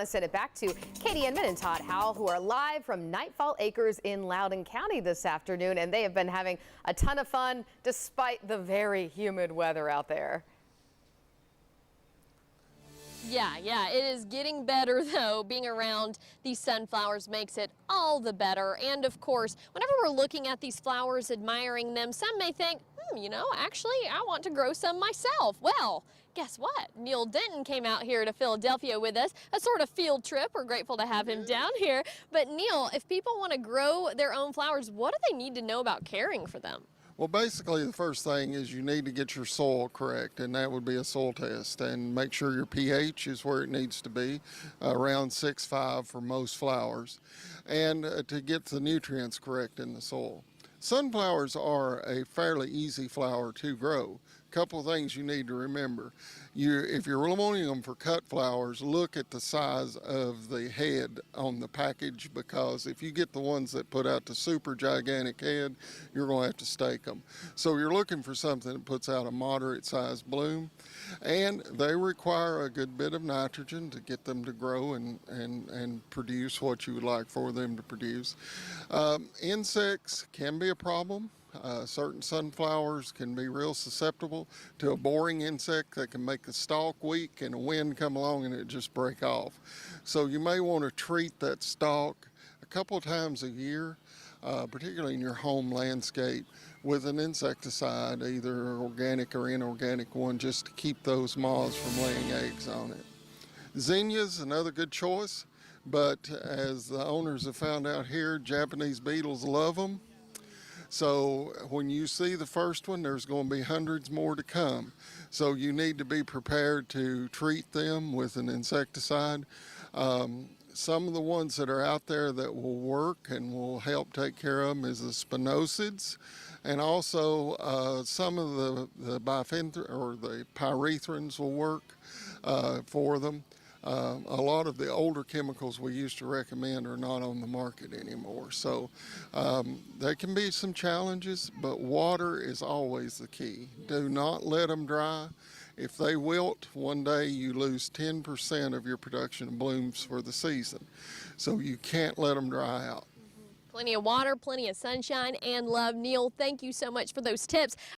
to send it back to Katie Inman and Todd Howell, who are live from Nightfall Acres in Loudoun County this afternoon, and they have been having a ton of fun despite the very humid weather out there. Yeah, it is getting better though. Being around these sunflowers makes it all the better. And of course, whenever we're looking at these flowers, admiring them, some may think, you know, actually, I want to grow some myself. Well, guess what? Neal Denton came out here to Philadelphia with us, a sort of field trip. We're grateful to have him down here. But Neal, if people want to grow their own flowers, what do they need to know about caring for them? Well, basically, the first thing is you need to get your soil correct, and that would be a soil test. And make sure your pH is where it needs to be, around 6.5 for most flowers, and to get the nutrients correct in the soil. Sunflowers are a fairly easy flower to grow. Couple of things you need to remember. If you're wanting them for cut flowers, look at the size of the head on the package, because if you get the ones that put out the super gigantic head, you're going to have to stake them. So you're looking for something that puts out a moderate sized bloom, and they require a good bit of nitrogen to get them to grow and produce what you would like for them to produce. Insects can be a problem. Certain sunflowers can be real susceptible to a boring insect that can make the stalk weak, and a wind come along and it just break off. So you may want to treat that stalk a couple of times a year, particularly in your home landscape, with an insecticide, either organic or inorganic one, just to keep those moths from laying eggs on it. Zinnias, another good choice, but as the owners have found out here, Japanese beetles love them. So when you see the first one, there's going to be hundreds more to come. So you need to be prepared to treat them with an insecticide. Some of the ones that are out there that will work and will help take care of them is the spinoscids, and also some of the pyrethrins will work for them. A lot of the older chemicals we used to recommend are not on the market anymore. So there can be some challenges, but water is always the key. Do not let them dry. If they wilt, one day you lose 10% of your production of blooms for the season. So you can't let them dry out. Plenty of water, plenty of sunshine, and love. Neal, thank you so much for those tips.